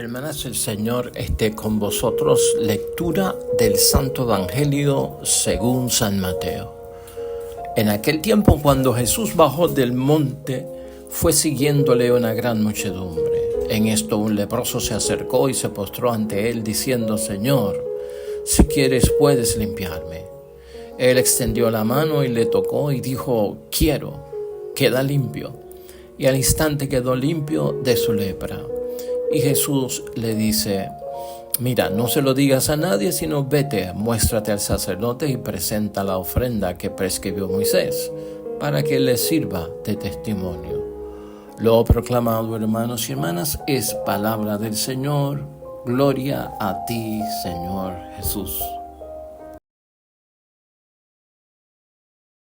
y hermanas, el Señor esté con vosotros. Lectura del Santo Evangelio según San Mateo. En aquel tiempo, cuando Jesús bajó del monte, fue siguiéndole una gran muchedumbre. En esto un leproso se acercó y se postró ante él, diciendo: Señor, si quieres puedes limpiarme. Él extendió la mano y le tocó y dijo: quiero, queda limpio. Y al instante quedó limpio de su lepra. Y Jesús le dice: mira, no se lo digas a nadie, sino vete, muéstrate al sacerdote y presenta la ofrenda que prescribió Moisés, para que le sirva de testimonio. Lo proclamado, hermanos y hermanas, es palabra del Señor. Gloria a ti, Señor Jesús.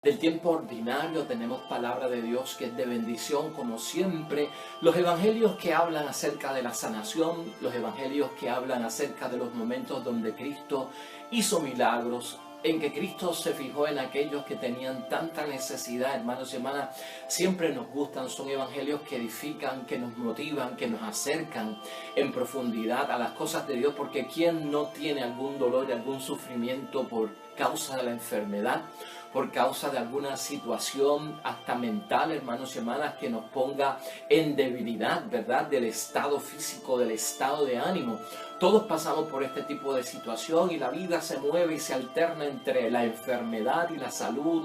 Del tiempo ordinario tenemos palabra de Dios que es de bendición, como siempre. Los evangelios que hablan acerca de la sanación, los evangelios que hablan acerca de los momentos donde Cristo hizo milagros, en que Cristo se fijó en aquellos que tenían tanta necesidad, hermanos y hermanas, siempre nos gustan. Son evangelios que edifican, que nos motivan, que nos acercan en profundidad a las cosas de Dios, porque ¿quién no tiene algún dolor y algún sufrimiento por causa de la enfermedad, por causa de alguna situación hasta mental, hermanos y hermanas, que nos ponga en debilidad, ¿verdad? Del estado físico, del estado de ánimo? Todos pasamos por este tipo de situación y la vida se mueve y se alterna entre la enfermedad y la salud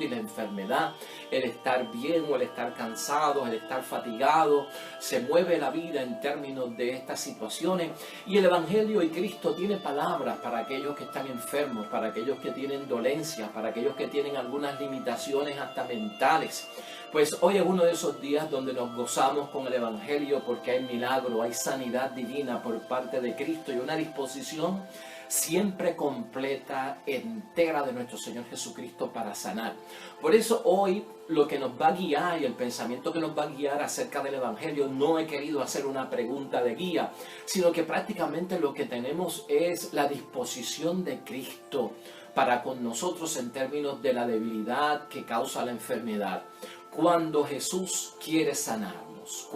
y la enfermedad, el estar bien o el estar cansado, el estar fatigado. Se mueve la vida en términos de estas situaciones, y el Evangelio y Cristo tiene palabras para aquellos que están enfermos, para aquellos que tienen dolencias, para aquellos que tienen algunas limitaciones hasta mentales. Pues hoy es uno de esos días donde nos gozamos con el Evangelio, porque hay milagro, hay sanidad divina por parte de Cristo y una disposición siempre completa, entera de nuestro Señor Jesucristo para sanar. Por eso hoy lo que nos va a guiar y el pensamiento que nos va a guiar acerca del Evangelio, no he querido hacer una pregunta de guía, sino que prácticamente lo que tenemos es la disposición de Cristo para con nosotros en términos de la debilidad que causa la enfermedad. Cuando Jesús quiere sanarnos,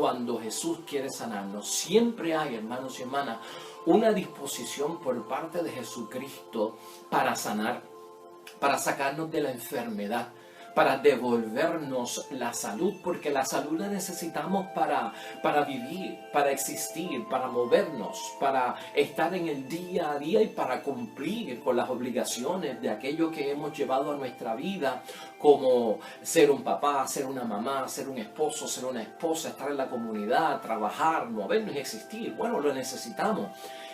siempre hay, hermanos y hermanas, una disposición por parte de Jesucristo para sanar, para sacarnos de la enfermedad, para devolvernos la salud, porque la salud la necesitamos para vivir, para existir, para movernos, para estar en el día a día y para cumplir con las obligaciones de aquello que hemos llevado a nuestra vida, como ser un papá, ser una mamá, ser un esposo, ser una esposa, estar en la comunidad, trabajar, movernos y existir. Bueno, lo necesitamos.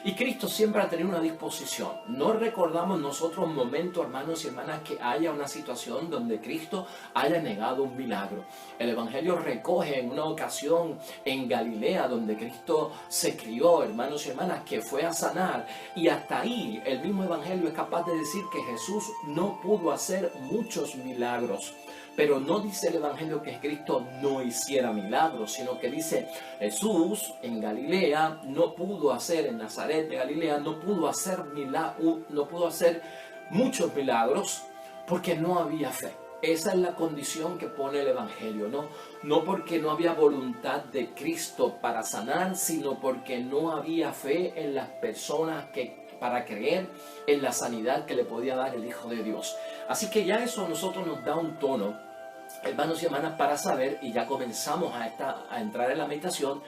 Y Cristo siempre ha tenido una disposición. No recordamos nosotros un momento, hermanos y hermanas, que haya una situación donde Cristo haya negado un milagro. El Evangelio recoge en una ocasión en Galilea, donde Cristo se crió, hermanos y hermanas, que fue a sanar. Y hasta ahí el mismo Evangelio es capaz de decir que Jesús no pudo hacer muchos milagros. Pero no dice el Evangelio que Cristo no hiciera milagros, sino que dice: Jesús en Galilea no pudo hacer, en Nazaret de Galilea, no pudo hacer muchos milagros porque no había fe. Esa es la condición que pone el Evangelio, no porque no había voluntad de Cristo para sanar, sino porque no había fe en las personas para creer en la sanidad que le podía dar el Hijo de Dios. Así que ya eso a nosotros nos da un tono, hermanos y hermanas, para saber, y ya comenzamos a entrar en la meditación,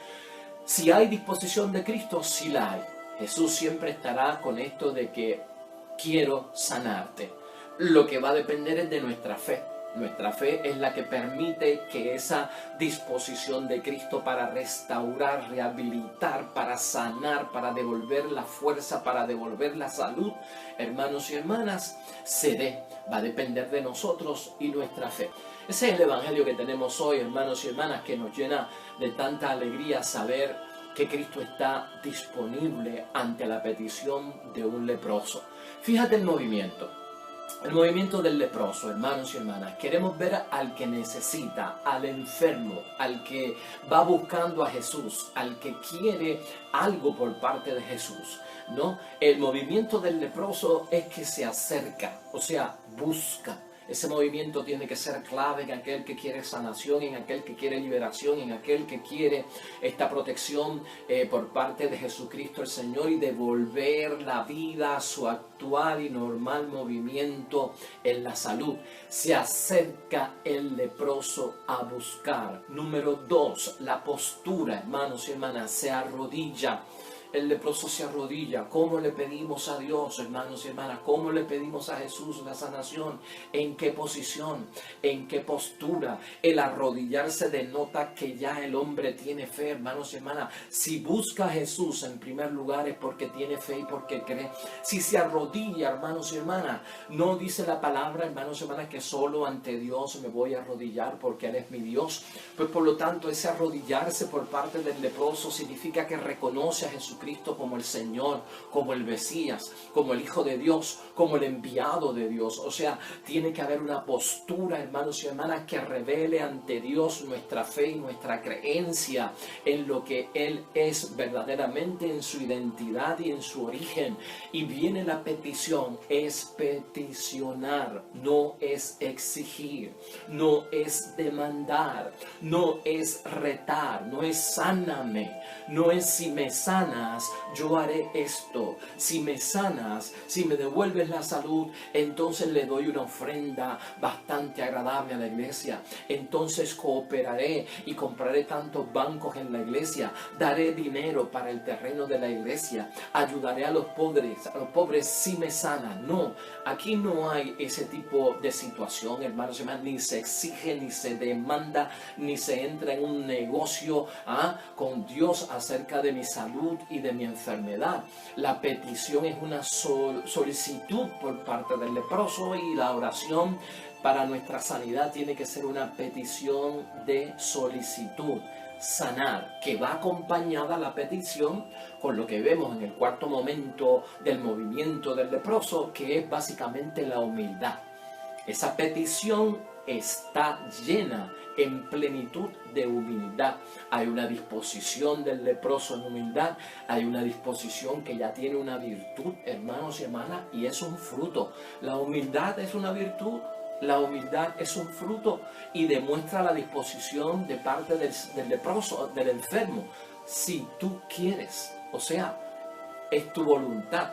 si hay disposición de Cristo. Sí la hay. Jesús siempre estará con esto de que quiero sanarte. Lo que va a depender es de nuestra fe. Nuestra fe es la que permite que esa disposición de Cristo para restaurar, rehabilitar, para sanar, para devolver la fuerza, para devolver la salud, hermanos y hermanas, se dé. Va a depender de nosotros y nuestra fe. Ese es el Evangelio que tenemos hoy, hermanos y hermanas, que nos llena de tanta alegría saber que Cristo está disponible ante la petición de un leproso. Fíjate el movimiento del leproso, hermanos y hermanas. Queremos ver al que necesita, al enfermo, al que va buscando a Jesús, al que quiere algo por parte de Jesús, ¿no? El movimiento del leproso es que se acerca, o sea, busca. Ese movimiento tiene que ser clave en aquel que quiere sanación, en aquel que quiere liberación, en aquel que quiere esta protección por parte de Jesucristo el Señor y devolver la vida a su actual y normal movimiento en la salud. Se acerca el leproso a buscar. Número 2, la postura, hermanos y hermanas, se arrodilla. El leproso se arrodilla. ¿Cómo le pedimos a Dios, hermanos y hermanas? ¿Cómo le pedimos a Jesús la sanación? ¿En qué posición? ¿En qué postura? El arrodillarse denota que ya el hombre tiene fe, hermanos y hermanas. Si busca a Jesús en primer lugar es porque tiene fe y porque cree. Si se arrodilla, hermanos y hermanas, no dice la palabra, hermanos y hermanas, que solo ante Dios me voy a arrodillar porque Él es mi Dios. Pues por lo tanto, ese arrodillarse por parte del leproso significa que reconoce a Jesucristo como el Señor, como el Mesías, como el Hijo de Dios, como el enviado de Dios. O sea, tiene que haber una postura, hermanos y hermanas, que revele ante Dios nuestra fe y nuestra creencia en lo que Él es verdaderamente, en su identidad y en su origen. Y viene la petición, es peticionar, no es exigir, no es demandar, no es retar, no es sáname, no es si me sanas, yo haré esto. Si me sanas, si me devuelves la salud, entonces le doy una ofrenda bastante agradable a la iglesia. Entonces cooperaré y compraré tantos bancos en la iglesia. Daré dinero para el terreno de la iglesia. Ayudaré a los pobres si me sanan. No, aquí no hay ese tipo de situación, hermanos y hermanas. Ni se exige, ni se demanda, ni se entra en un negocio con Dios acerca de mi salud y de mi enfermedad. La petición es una solicitud por parte del leproso, y la oración para nuestra sanidad tiene que ser una petición de solicitud. Sanar, que va acompañada la petición con lo que vemos en el cuarto momento del movimiento del leproso, que es básicamente la humildad. Esa petición está llena en plenitud de humildad. Hay una disposición del leproso en humildad, hay una disposición que ya tiene una virtud, hermanos y hermanas, y es un fruto. La humildad es una virtud, la humildad es un fruto y demuestra la disposición de parte del leproso, del enfermo. Si tú quieres, o sea, es tu voluntad,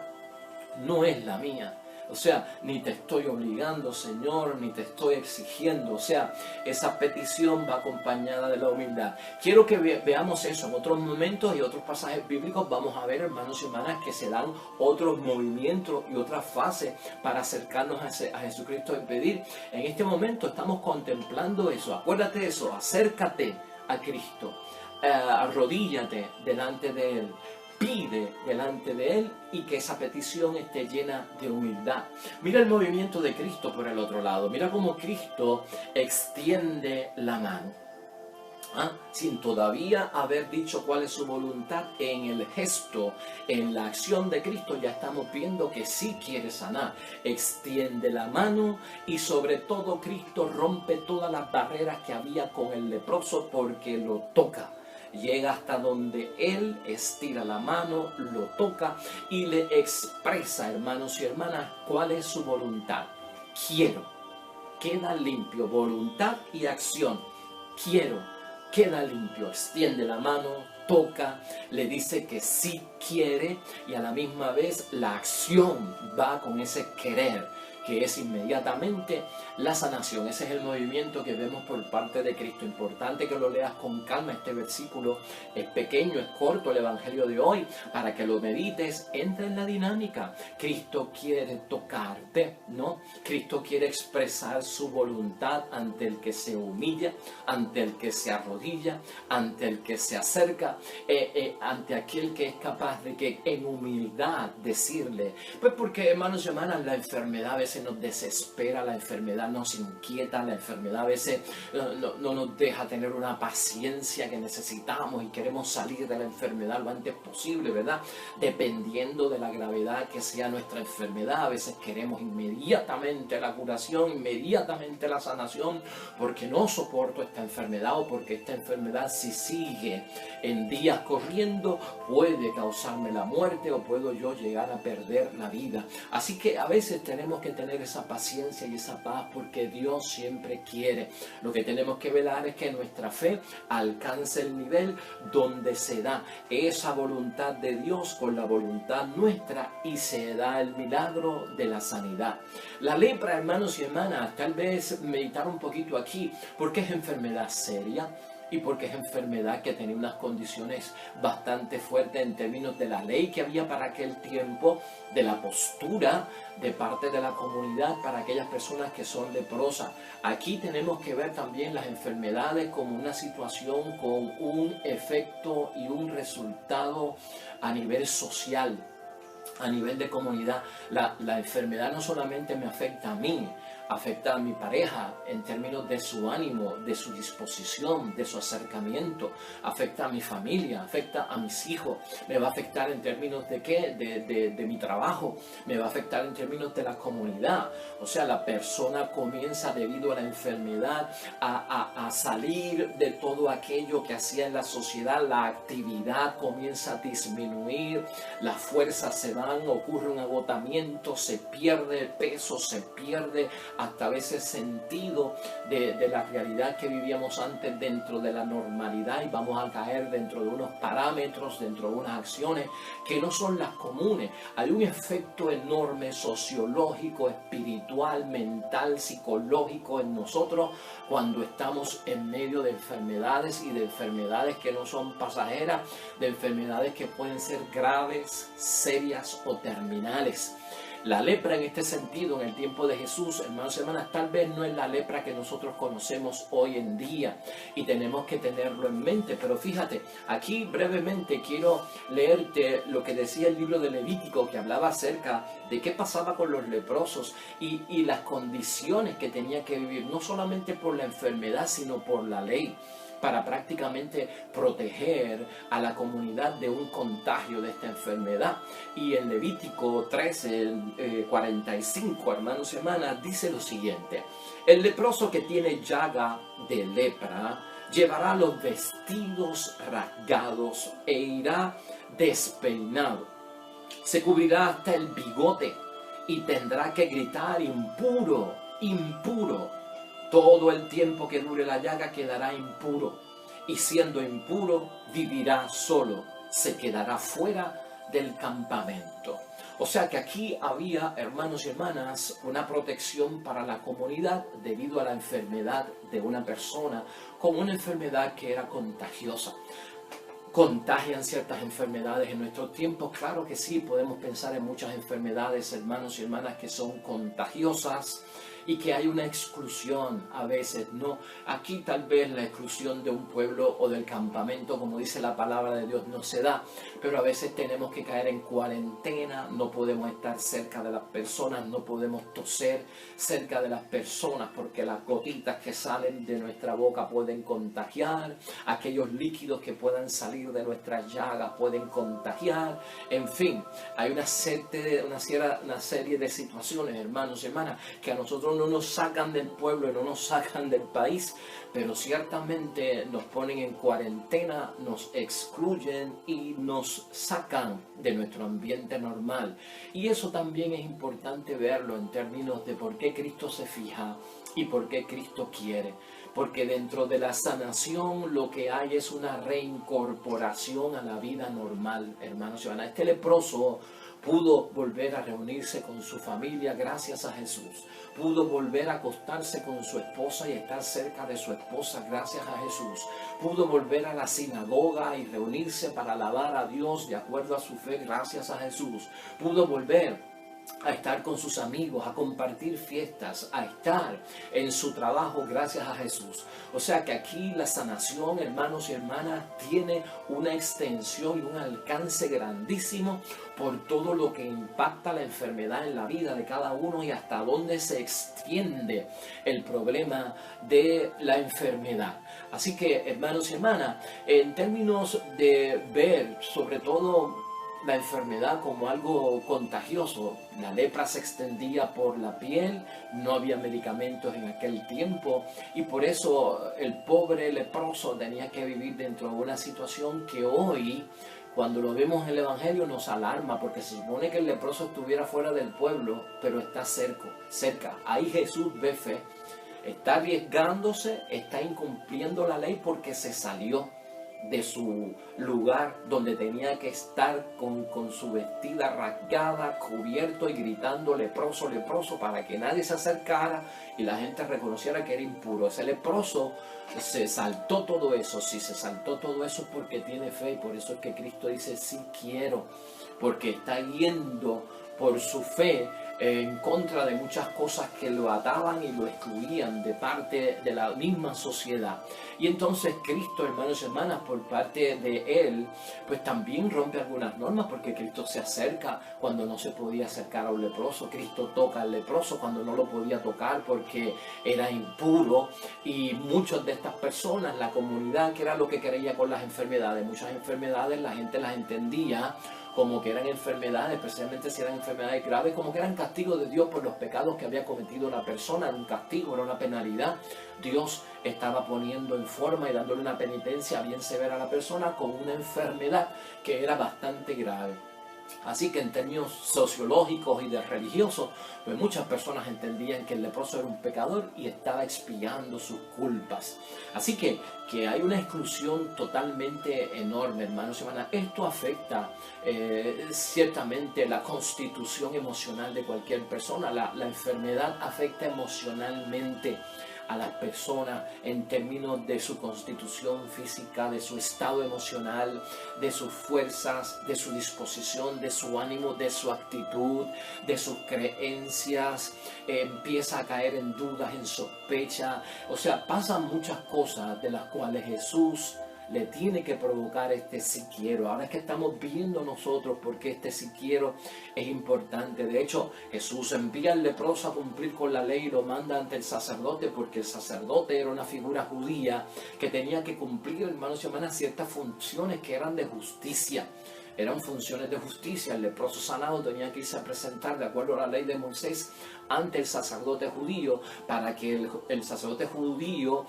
no es la mía. O sea, ni te estoy obligando, Señor, ni te estoy exigiendo. O sea, esa petición va acompañada de la humildad. Quiero que veamos eso en otros momentos y otros pasajes bíblicos. Vamos a ver, hermanos y hermanas, que se dan otros movimientos y otras fases para acercarnos a Jesucristo y pedir. En este momento estamos contemplando eso. Acuérdate de eso, acércate a Cristo. Arrodíllate delante de Él. Pide delante de Él y que esa petición esté llena de humildad. Mira el movimiento de Cristo por el otro lado. Mira cómo Cristo extiende la mano. Sin todavía haber dicho cuál es su voluntad, en el gesto, en la acción de Cristo ya estamos viendo que sí quiere sanar. Extiende la mano y sobre todo Cristo rompe todas las barreras que había con el leproso porque lo toca. Llega hasta donde Él, estira la mano, lo toca y le expresa, hermanos y hermanas, cuál es su voluntad. Quiero, queda limpio, voluntad y acción. Quiero, queda limpio, extiende la mano, toca, le dice que sí quiere y a la misma vez la acción va con ese querer, que es inmediatamente la sanación. Ese es el movimiento que vemos por parte de Cristo. Importante que lo leas con calma. Este versículo es pequeño, es corto, el evangelio de hoy, para que lo medites. Entra en la dinámica. Cristo quiere tocarte, ¿no? Cristo quiere expresar su voluntad ante el que se humilla, ante el que se arrodilla, ante el que se acerca, ante aquel que es capaz de que en humildad decirle. Pues porque, hermanos y hermanas, la enfermedad a veces nos desespera, la enfermedad nos inquieta, la enfermedad a veces no nos deja tener una paciencia que necesitamos y queremos salir de la enfermedad lo antes posible, ¿verdad? Dependiendo de la gravedad que sea nuestra enfermedad, a veces queremos inmediatamente la curación, inmediatamente la sanación, porque no soporto esta enfermedad o porque esta enfermedad, si sigue en días corriendo, puede causarme la muerte o puedo yo llegar a perder la vida. Así que a veces tenemos que tener tener esa paciencia y esa paz porque Dios siempre quiere. Lo que tenemos que velar es que nuestra fe alcance el nivel donde se da esa voluntad de Dios con la voluntad nuestra y se da el milagro de la sanidad. La lepra, hermanos y hermanas, tal vez meditar un poquito aquí, porque es enfermedad seria. Y porque es enfermedad que tenía unas condiciones bastante fuertes en términos de la ley que había para aquel tiempo, de la postura de parte de la comunidad para aquellas personas que son leprosas. Aquí tenemos que ver también las enfermedades como una situación con un efecto y un resultado a nivel social, a nivel de comunidad. La enfermedad no solamente me afecta a mí, afecta a mi pareja en términos de su ánimo, de su disposición, de su acercamiento, afecta a mi familia, afecta a mis hijos, me va a afectar en términos de qué, de mi trabajo, me va a afectar en términos de la comunidad. O sea, la persona comienza debido a la enfermedad a salir de todo aquello que hacía en la sociedad, la actividad comienza a disminuir, las fuerzas se van, ocurre un agotamiento, se pierde peso, se pierde hasta a veces sentido de la realidad que vivíamos antes dentro de la normalidad y vamos a caer dentro de unos parámetros, dentro de unas acciones que no son las comunes. Hay un efecto enorme sociológico, espiritual, mental, psicológico en nosotros cuando estamos en medio de enfermedades y de enfermedades que no son pasajeras, de enfermedades que pueden ser graves, serias o terminales. La lepra en este sentido, en el tiempo de Jesús, hermanos y hermanas, tal vez no es la lepra que nosotros conocemos hoy en día y tenemos que tenerlo en mente. Pero fíjate, aquí brevemente quiero leerte lo que decía el libro de Levítico, que hablaba acerca de qué pasaba con los leprosos y las condiciones que tenía que vivir, no solamente por la enfermedad, sino por la ley, para prácticamente proteger a la comunidad de un contagio de esta enfermedad. Y en Levítico 13, 45, hermanos y hermanas, dice lo siguiente: el leproso que tiene llaga de lepra llevará los vestidos rasgados e irá despeinado. Se cubrirá hasta el bigote y tendrá que gritar: impuro, impuro. Todo el tiempo que dure la llaga quedará impuro, y siendo impuro vivirá solo, se quedará fuera del campamento. O sea que aquí había, hermanos y hermanas, una protección para la comunidad debido a la enfermedad de una persona, como una enfermedad que era contagiosa. ¿Contagian ciertas enfermedades en nuestros tiempos? Claro que sí, podemos pensar en muchas enfermedades, hermanos y hermanas, que son contagiosas y que hay una exclusión a veces, ¿no? Aquí tal vez la exclusión de un pueblo o del campamento, como dice la palabra de Dios, no se da, pero a veces tenemos que caer en cuarentena, no podemos estar cerca de las personas, no podemos toser cerca de las personas porque las gotitas que salen de nuestra boca pueden contagiar, aquellos líquidos que puedan salir de nuestras llagas pueden contagiar, en fin, hay una serie de situaciones, hermanos y hermanas, que a nosotros no nos sacan del pueblo y no nos sacan del país, pero ciertamente nos ponen en cuarentena, nos excluyen y nos sacan de nuestro ambiente normal. Y eso también es importante verlo en términos de por qué Cristo se fija y por qué Cristo quiere. Porque dentro de la sanación lo que hay es una reincorporación a la vida normal, hermanos y hermanas. Este leproso pudo volver a reunirse con su familia gracias a Jesús. Pudo volver a acostarse con su esposa y estar cerca de su esposa gracias a Jesús. Pudo volver a la sinagoga y reunirse para alabar a Dios de acuerdo a su fe gracias a Jesús. Pudo volver a estar con sus amigos, a compartir fiestas, a estar en su trabajo gracias a Jesús. O sea que aquí la sanación, hermanos y hermanas, tiene una extensión y un alcance grandísimo por todo lo que impacta la enfermedad en la vida de cada uno y hasta dónde se extiende el problema de la enfermedad. Así que, hermanos y hermanas, en términos de ver sobre todo la enfermedad como algo contagioso, la lepra se extendía por la piel, no había medicamentos en aquel tiempo y por eso el pobre leproso tenía que vivir dentro de una situación que hoy cuando lo vemos en el Evangelio nos alarma porque se supone que el leproso estuviera fuera del pueblo, pero está cerca. Ahí Jesús ve fe, está arriesgándose, está incumpliendo la ley porque se salió de su lugar donde tenía que estar con su vestida rasgada, cubierto y gritando leproso, leproso, para que nadie se acercara y la gente reconociera que era impuro. Ese leproso se saltó todo eso. Si se saltó todo eso es porque tiene fe, y por eso es que Cristo dice sí quiero, porque está yendo por su fe en contra de muchas cosas que lo ataban y lo excluían de parte de la misma sociedad. Y entonces Cristo, hermanos y hermanas, por parte de Él, pues también rompe algunas normas, porque Cristo se acerca cuando no se podía acercar a un leproso. Cristo toca al leproso cuando no lo podía tocar porque era impuro. Y muchas de estas personas, la comunidad, que era lo que creía con las enfermedades, muchas enfermedades la gente las entendía como que eran enfermedades, especialmente si eran enfermedades graves, como que eran castigos de Dios por los pecados que había cometido la persona. Era un castigo, era una penalidad. Dios estaba poniendo en forma y dándole una penitencia bien severa a la persona con una enfermedad que era bastante grave. Así que en términos sociológicos y de religiosos, pues muchas personas entendían que el leproso era un pecador y estaba expiando sus culpas. Así que hay una exclusión totalmente enorme, hermanos y hermanas. Esto afecta ciertamente la constitución emocional de cualquier persona. La enfermedad afecta emocionalmente a las personas en términos de su constitución física, de su estado emocional, de sus fuerzas, de su disposición, de su ánimo, de su actitud, de sus creencias. Empieza a caer en dudas, en sospecha. O sea, pasan muchas cosas de las cuales Jesús le tiene que provocar este sí quiero. Ahora es que estamos viendo nosotros por qué este sí quiero es importante. De hecho, Jesús envía al leproso a cumplir con la ley y lo manda ante el sacerdote, porque el sacerdote era una figura judía que tenía que cumplir, hermanos y hermanas, ciertas funciones que eran de justicia. Eran funciones de justicia. El leproso sanado tenía que irse a presentar, de acuerdo a la ley de Moisés, ante el sacerdote judío, para que el sacerdote judío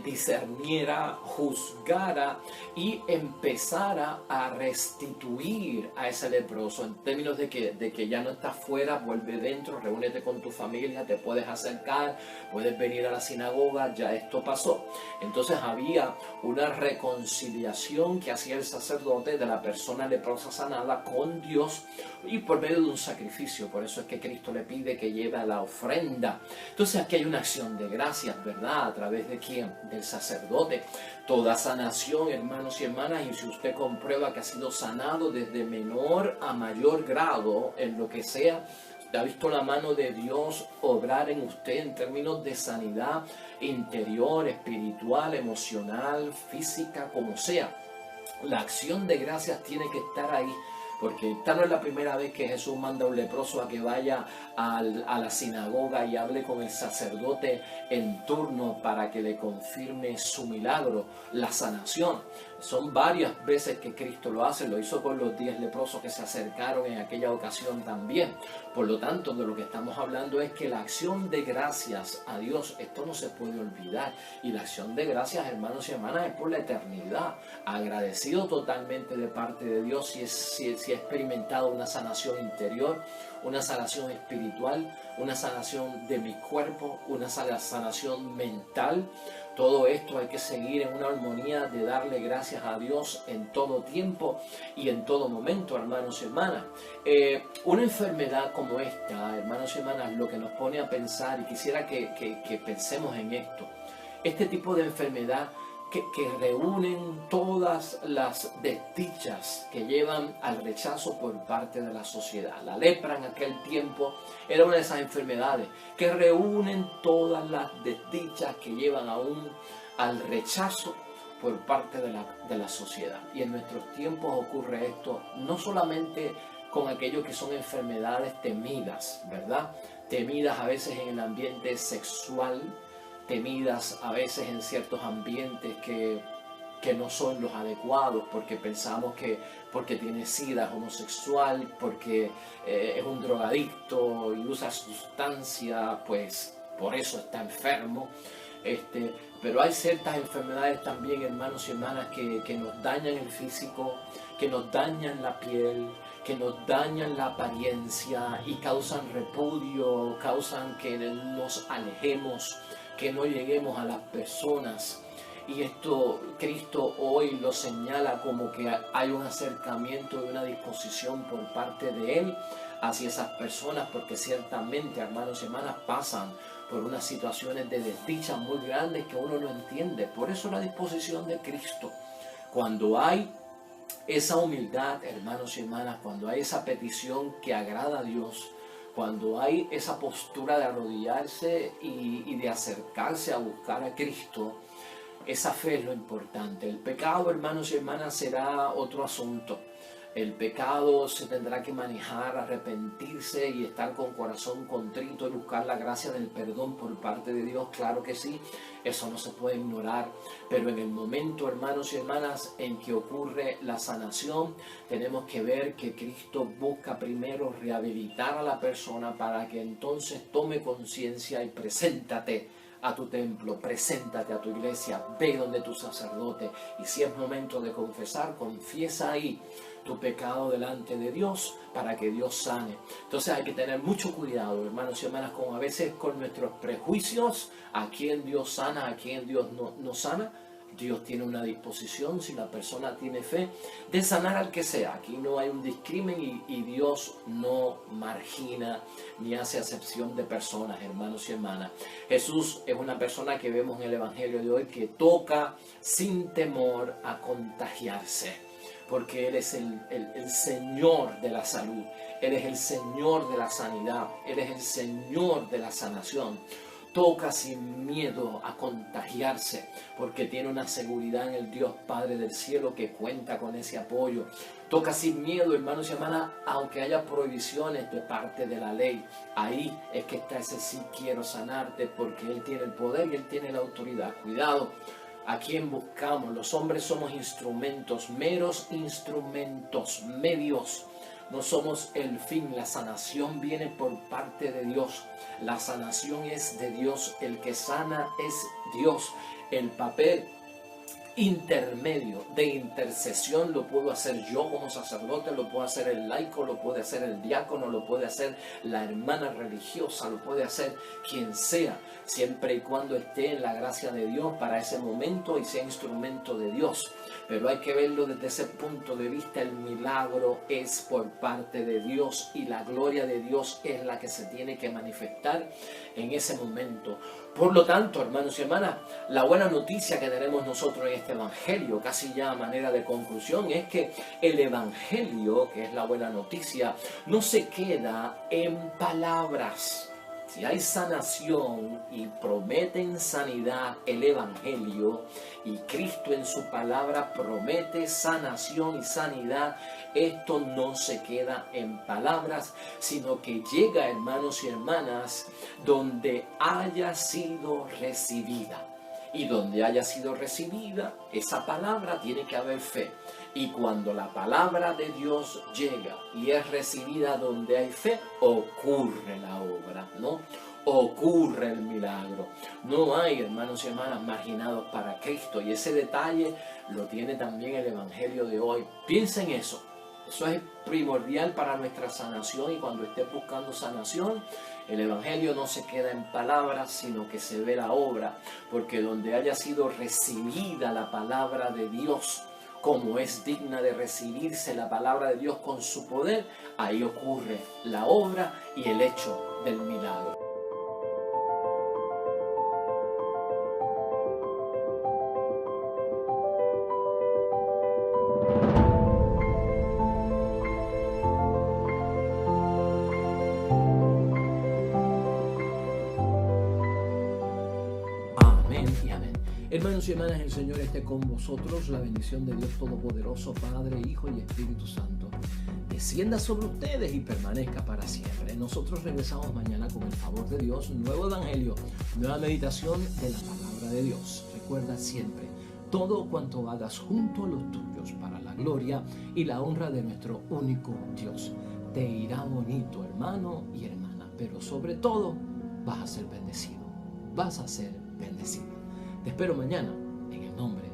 discerniera, juzgara y empezara a restituir a ese leproso, en términos de que ya no estás fuera, vuelve dentro, reúnete con tu familia, te puedes acercar, puedes venir a la sinagoga, ya esto pasó. Entonces había una reconciliación que hacía el sacerdote de la persona leprosa sanada con Dios, y por medio de un sacrificio. Por eso es que Cristo le pide que lleve a la ofrenda. Entonces aquí hay una acción de gracias, ¿verdad? ¿A través de quién? Del sacerdote. Toda sanación, hermanos y hermanas, y si usted comprueba que ha sido sanado desde menor a mayor grado, en lo que sea, ha visto la mano de Dios obrar en usted en términos de sanidad interior, espiritual, emocional, física, como sea. La acción de gracias tiene que estar ahí, porque esta no es la primera vez que Jesús manda a un leproso a que vaya a la sinagoga y hable con el sacerdote en turno para que le confirme su milagro, la sanación. Son varias veces que Cristo lo hace. Lo hizo con los 10 leprosos que se acercaron en aquella ocasión también. Por lo tanto, de lo que estamos hablando es que la acción de gracias a Dios, esto no se puede olvidar. Y la acción de gracias, hermanos y hermanas, es por la eternidad. Agradecido totalmente de parte de Dios si he experimentado una sanación interior, una sanación espiritual, una sanación de mi cuerpo, una sanación mental. Todo esto hay que seguir en una armonía de darle gracias a Dios en todo tiempo y en todo momento, hermanos y hermanas. Una enfermedad como esta, hermanos y hermanas, lo que nos pone a pensar, y quisiera que pensemos en esto, este tipo de enfermedad que reúnen todas las desdichas que llevan al rechazo por parte de la sociedad. La lepra en aquel tiempo era una de esas enfermedades que reúnen todas las desdichas que llevan aún al rechazo por parte de la sociedad. Y en nuestros tiempos ocurre esto no solamente con aquellos que son enfermedades temidas, ¿verdad? Temidas a veces en el ambiente sexual, temidas a veces en ciertos ambientes que no son los adecuados, porque pensamos que porque tiene sida es homosexual, porque es un drogadicto y usa sustancia, pues por eso está enfermo. Pero hay ciertas enfermedades también, hermanos y hermanas, que nos dañan el físico, que nos dañan la piel, que nos dañan la apariencia y causan repudio, causan que nos alejemos, que no lleguemos a las personas. Y esto Cristo hoy lo señala como que hay un acercamiento y una disposición por parte de Él hacia esas personas, porque ciertamente, hermanos y hermanas, pasan por unas situaciones de desdicha muy grandes que uno no entiende. Por eso la disposición de Cristo, cuando hay esa humildad, hermanos y hermanas, cuando hay esa petición que agrada a Dios, cuando hay esa postura de arrodillarse y de acercarse a buscar a Cristo, esa fe es lo importante. El pecado, hermanos y hermanas, será otro asunto. El pecado se tendrá que manejar, arrepentirse y estar con corazón contrito y buscar la gracia del perdón por parte de Dios. Claro que sí, eso no se puede ignorar. Pero en el momento, hermanos y hermanas, en que ocurre la sanación, tenemos que ver que Cristo busca primero rehabilitar a la persona para que entonces tome conciencia y preséntate a tu templo, preséntate a tu iglesia, ve donde tu sacerdote, y si es momento de confesar, confiesa ahí tu pecado delante de Dios para que Dios sane. Entonces hay que tener mucho cuidado, hermanos y hermanas, con a veces con nuestros prejuicios, a quién Dios sana, a quién Dios no sana. Dios tiene una disposición, si la persona tiene fe, de sanar al que sea. Aquí no hay un discrimen y Dios no margina ni hace acepción de personas, hermanos y hermanas. Jesús es una persona que vemos en el Evangelio de hoy que toca sin temor a contagiarse, porque Él es el Señor de la salud, Él es el Señor de la sanidad, Él es el Señor de la sanación. Toca sin miedo a contagiarse, porque tiene una seguridad en el Dios Padre del cielo que cuenta con ese apoyo. Toca sin miedo, hermanos y hermanas, aunque haya prohibiciones de parte de la ley. Ahí es que está ese sí quiero sanarte, porque Él tiene el poder y Él tiene la autoridad. Cuidado, ¿a quién buscamos? Los hombres somos instrumentos, meros instrumentos, medios. No somos el fin, la sanación viene por parte de Dios. La sanación es de Dios, el que sana es Dios. El papel intermedio de intercesión lo puedo hacer yo como sacerdote, lo puede hacer el laico, lo puede hacer el diácono, lo puede hacer la hermana religiosa, lo puede hacer quien sea, siempre y cuando esté en la gracia de Dios para ese momento y sea instrumento de Dios. Pero hay que verlo desde ese punto de vista. El milagro es por parte de Dios y la gloria de Dios es la que se tiene que manifestar en ese momento. Por lo tanto, hermanos y hermanas, la buena noticia que tenemos nosotros en este Evangelio, casi ya a manera de conclusión, es que el Evangelio, que es la buena noticia, no se queda en palabras. Si hay sanación y prometen sanidad el Evangelio, y Cristo en su palabra promete sanación y sanidad, esto no se queda en palabras, sino que llega, hermanos y hermanas, donde haya sido recibida. Y donde haya sido recibida esa palabra tiene que haber fe. Y cuando la palabra de Dios llega y es recibida donde hay fe, ocurre la obra, ¿no? Ocurre el milagro. No hay, hermanos y hermanas, marginados para Cristo. Y ese detalle lo tiene también el Evangelio de hoy. Piensa en eso. Eso es primordial para nuestra sanación, y cuando estés buscando sanación, el Evangelio no se queda en palabras, sino que se ve la obra, porque donde haya sido recibida la palabra de Dios, como es digna de recibirse la palabra de Dios con su poder, ahí ocurre la obra y el hecho del milagro. Hermanos y hermanas, el Señor esté con vosotros. La bendición de Dios Todopoderoso, Padre, Hijo y Espíritu Santo, descienda sobre ustedes y permanezca para siempre. Nosotros regresamos mañana con el favor de Dios, nuevo Evangelio, nueva meditación de la palabra de Dios. Recuerda siempre, todo cuanto hagas junto a los tuyos para la gloria y la honra de nuestro único Dios. Te irá bonito, hermano y hermana, pero sobre todo vas a ser bendecido. Vas a ser bendecido. espero mañana en el nombre